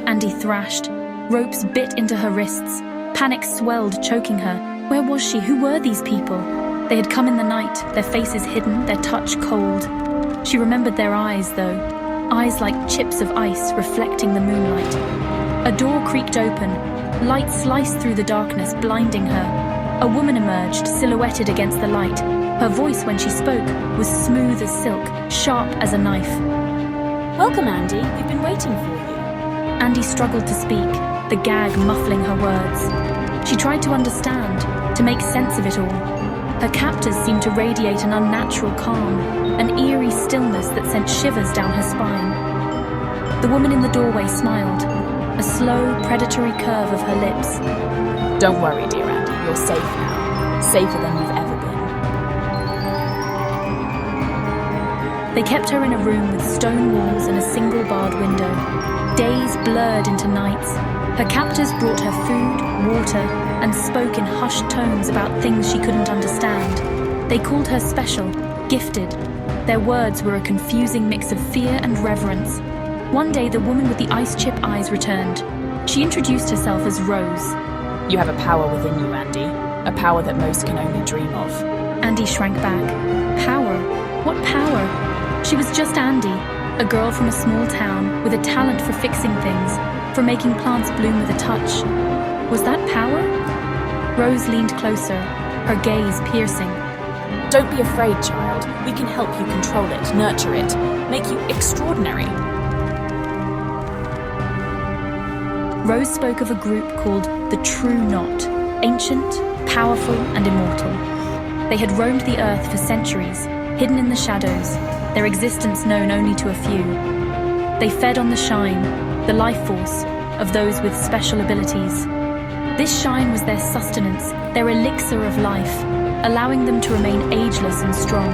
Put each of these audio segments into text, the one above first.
Andi thrashed. Ropes bit into her wrists. Panic swelled, choking her. Where was she? Who were these people? They had come in the night, their faces hidden, their touch cold. She remembered their eyes, though. Eyes like chips of ice reflecting the moonlight. A door creaked open. Light sliced through the darkness, blinding her. A woman emerged, silhouetted against the light. Her voice, when she spoke, was smooth as silk, sharp as a knife. "Welcome, Andi. We've been waiting for you." Andi struggled to speak, the gag muffling her words. She tried to understand, to make sense of it all. Her captors seemed to radiate an unnatural calm, an eerie stillness that sent shivers down her spine. The woman in the doorway smiled, a slow, predatory curve of her lips. "Don't worry, dear Andi. You're safe now. Safer than you've ever been." They kept her in a room with stone walls and a single barred window. Days blurred into nights. Her captors brought her food, water, and spoke in hushed tones about things she couldn't understand. They called her special, gifted. Their words were a confusing mix of fear and reverence. One day, the woman with the ice chip eyes returned. She introduced herself as Rose. "You have a power within you, Andi. A power that most can only dream of." Andi shrank back. Power? What power? She was just Andi, a girl from a small town with a talent for fixing things, for making plants bloom with a touch. Was that power? Rose leaned closer, her gaze piercing. "Don't be afraid, child. We can help you control it, nurture it, make you extraordinary." Rose spoke of a group called the True Knot, ancient, powerful, and immortal. They had roamed the earth for centuries, hidden in the shadows, their existence known only to a few. They fed on the shine, the life force, of those with special abilities. This shine was their sustenance, their elixir of life, allowing them to remain ageless and strong.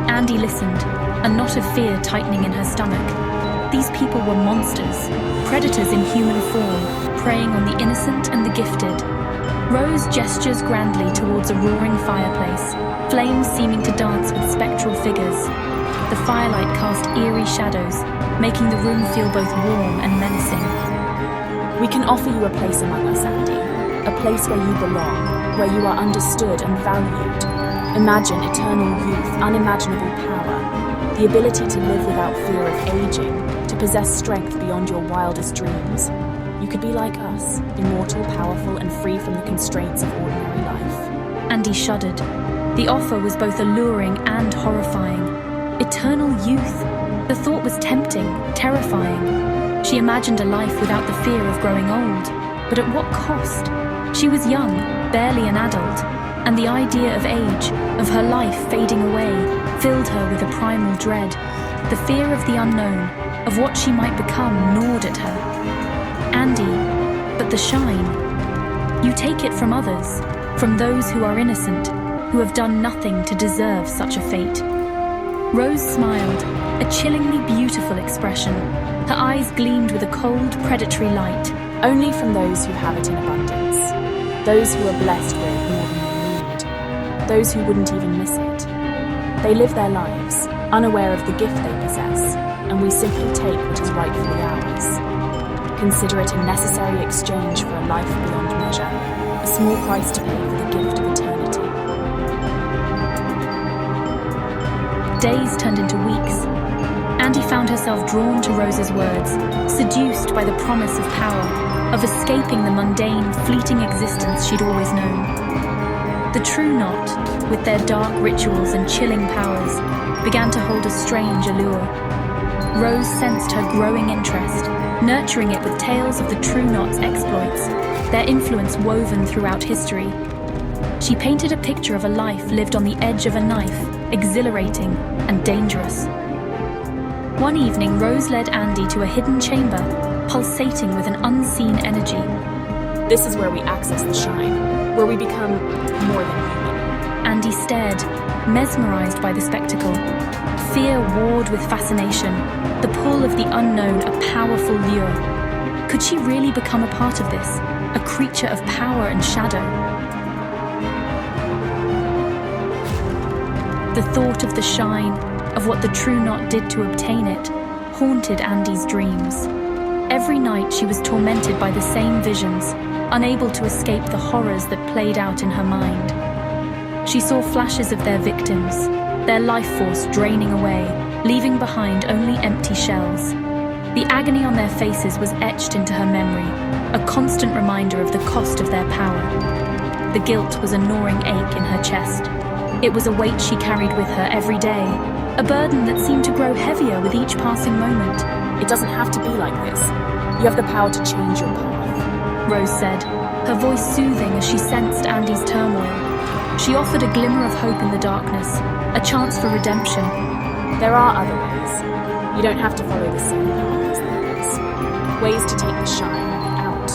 Andi listened, a knot of fear tightening in her stomach. These people were monsters, predators in human form, preying on the innocent and the gifted. Rose gestures grandly towards a roaring fireplace, flames seeming to dance with spectral figures. The firelight cast eerie shadows, making the room feel both warm and menacing. "We can offer you a place among us, Andi. A place where you belong, where you are understood and valued. Imagine eternal youth, unimaginable power, the ability to live without fear of aging, to possess strength beyond your wildest dreams. You could be like us, immortal, powerful, and free from the constraints of ordinary life." Andi shuddered. The offer was both alluring and horrifying. Eternal youth. The thought was tempting, terrifying. She imagined a life without the fear of growing old. But at what cost? She was young, barely an adult, and the idea of age, of her life fading away, filled her with a primal dread. The fear of the unknown, of what she might become, gnawed at her. Andi, but the shine. You take it from others, from those who are innocent, who have done nothing to deserve such a fate. Rose smiled, a chillingly beautiful expression. Her eyes gleamed with a cold, predatory light. "Only from those who have it in abundance. Those who are blessed with more than they need. Those who wouldn't even miss it. They live their lives, unaware of the gift they possess, and we simply take what is rightfully ours. Consider it a necessary exchange for a life beyond measure, a small price to pay for the gift of eternity." Days turned into weeks. Andi found herself drawn to Rose's words, seduced by the promise of power, of escaping the mundane, fleeting existence she'd always known. The True Knot, with their dark rituals and chilling powers, began to hold a strange allure. Rose sensed her growing interest, nurturing it with tales of the True Knot's exploits, their influence woven throughout history. She painted a picture of a life lived on the edge of a knife, exhilarating and dangerous. One evening, Rose led Andi to a hidden chamber, pulsating with an unseen energy. "This is where we access the shine, where we become more than human." Andi stared, mesmerized by the spectacle. Fear warred with fascination, the pull of the unknown a powerful lure. Could she really become a part of this, a creature of power and shadow? The thought of the shine, of what the True Knot did to obtain it, haunted Andi's dreams. Every night she was tormented by the same visions, unable to escape the horrors that played out in her mind. She saw flashes of their victims, their life force draining away, leaving behind only empty shells. The agony on their faces was etched into her memory, a constant reminder of the cost of their power. The guilt was a gnawing ache in her chest. It was a weight she carried with her every day, a burden that seemed to grow heavier with each passing moment. It doesn't have to be like this. You have the power to change your path, Rose said, her voice soothing as she sensed Andi's turmoil. She offered a glimmer of hope in the darkness, a chance for redemption. There are other ways. You don't have to follow the same path as theirs. Ways to take the shine without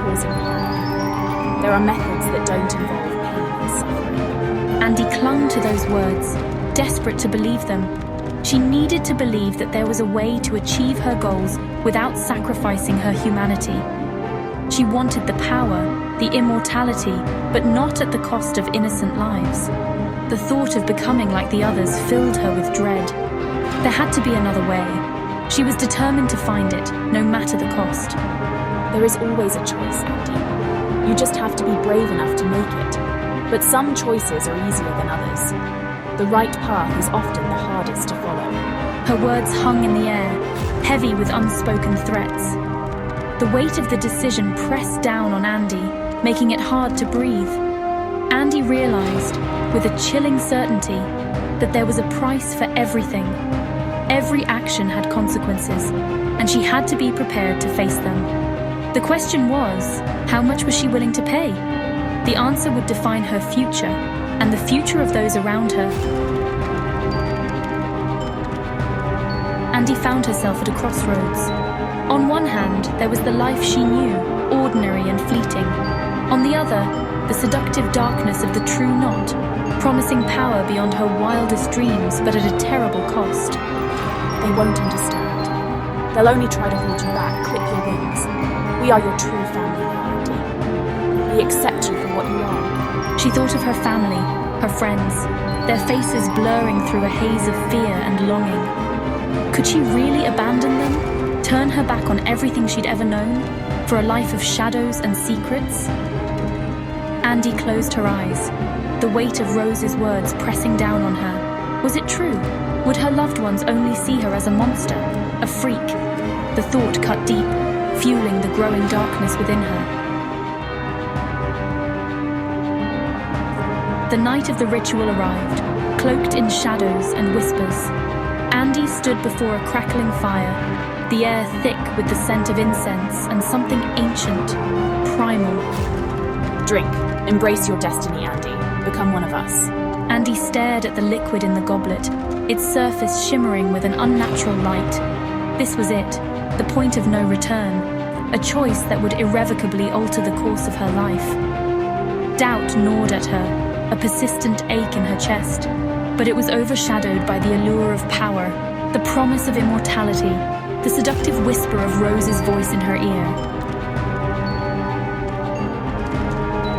causing harm. There are methods that don't involve pain and suffering. Andi clung to those words, desperate to believe them. She needed to believe that there was a way to achieve her goals without sacrificing her humanity. She wanted the power, the immortality, but not at the cost of innocent lives. The thought of becoming like the others filled her with dread. There had to be another way. She was determined to find it, no matter the cost. There is always a choice, Andi. You just have to be brave enough to make it. But some choices are easier than others. The right path is often the hardest to follow. Her words hung in the air, heavy with unspoken threats. The weight of the decision pressed down on Andi, making it hard to breathe. Andi realized, with a chilling certainty, that there was a price for everything. Every action had consequences, and she had to be prepared to face them. The question was, how much was she willing to pay? The answer would define her future, and the future of those around her. Andi found herself at a crossroads. On one hand, there was the life she knew, ordinary and fleeting. On the other, the seductive darkness of the true knot, promising power beyond her wildest dreams, but at a terrible cost. They won't understand. They'll only try to hold you back, clip your wings. We are your true family now, Andi. We accept you for what you are. She thought of her family, her friends, their faces blurring through a haze of fear and longing. Could she really abandon them? Turn her back on everything she'd ever known, for a life of shadows and secrets? Andi closed her eyes, the weight of Rose's words pressing down on her. Was it true? Would her loved ones only see her as a monster, a freak? The thought cut deep, fueling the growing darkness within her. The night of the ritual arrived, cloaked in shadows and whispers. Andi stood before a crackling fire, the air thick with the scent of incense and something ancient, primal. Drink. Embrace your destiny, Andi. Become one of us. Andi stared at the liquid in the goblet, its surface shimmering with an unnatural light. This was it, the point of no return, a choice that would irrevocably alter the course of her life. Doubt gnawed at her, a persistent ache in her chest, but it was overshadowed by the allure of power, the promise of immortality, the seductive whisper of Rose's voice in her ear.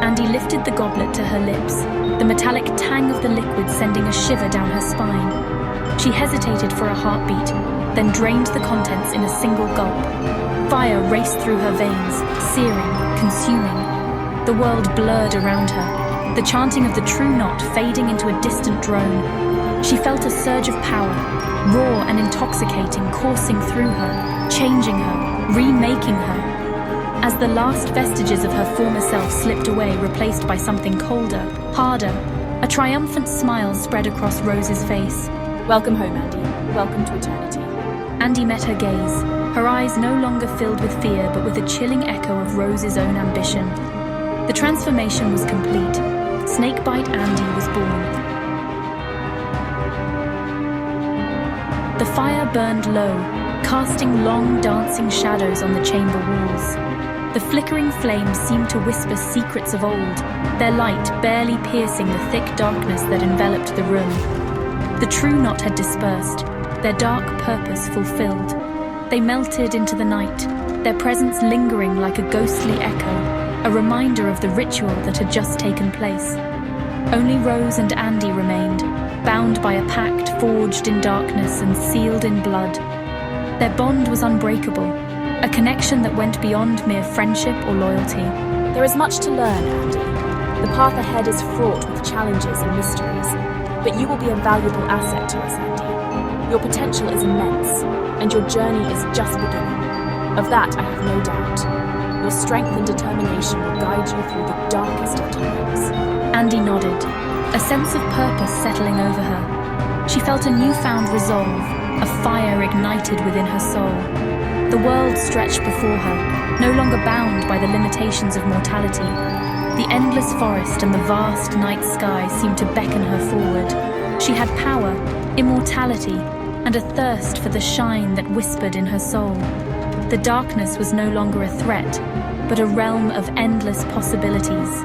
Andi lifted the goblet to her lips, the metallic tang of the liquid sending a shiver down her spine. She hesitated for a heartbeat, then drained the contents in a single gulp. Fire raced through her veins, searing, consuming. The world blurred around her, the chanting of the true knot fading into a distant drone. She felt a surge of power, raw and intoxicating, coursing through her, changing her, remaking her. As the last vestiges of her former self slipped away, replaced by something colder, harder, a triumphant smile spread across Rose's face. Welcome home, Andi. Welcome to eternity. Andi met her gaze, her eyes no longer filled with fear, but with a chilling echo of Rose's own ambition. The transformation was complete. Snakebite Andi was born. The fire burned low, casting long, dancing shadows on the chamber walls. The flickering flames seemed to whisper secrets of old, their light barely piercing the thick darkness that enveloped the room. The true knot had dispersed, their dark purpose fulfilled. They melted into the night, their presence lingering like a ghostly echo, a reminder of the ritual that had just taken place. Only Rose and Andi remained, bound by a pact forged in darkness and sealed in blood. Their bond was unbreakable, a connection that went beyond mere friendship or loyalty. There is much to learn, Andi. The path ahead is fraught with challenges and mysteries, but you will be a valuable asset to us, Andi. Your potential is immense, and your journey is just beginning. Of that, I have no doubt. Your strength and determination will guide you through the darkest of times. Andi nodded, a sense of purpose settling over her. She felt a newfound resolve, a fire ignited within her soul. The world stretched before her, no longer bound by the limitations of mortality. The endless forest and the vast night sky seemed to beckon her forward. She had power, immortality, and a thirst for the shine that whispered in her soul. The darkness was no longer a threat, but a realm of endless possibilities.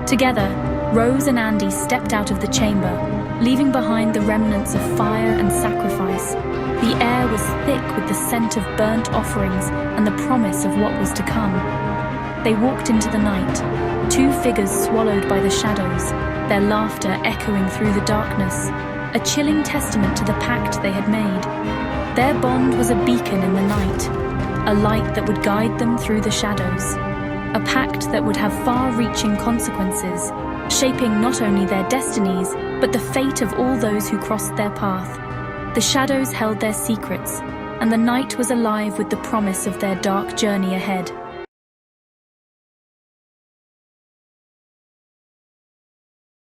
Together, Rose and Andi stepped out of the chamber, leaving behind the remnants of fire and sacrifice. The air was thick with the scent of burnt offerings and the promise of what was to come. They walked into the night, two figures swallowed by the shadows, their laughter echoing through the darkness, a chilling testament to the pact they had made. Their bond was a beacon in the night, a light that would guide them through the shadows, a pact that would have far-reaching consequences, shaping not only their destinies, but the fate of all those who crossed their path. The shadows held their secrets, and the night was alive with the promise of their dark journey ahead.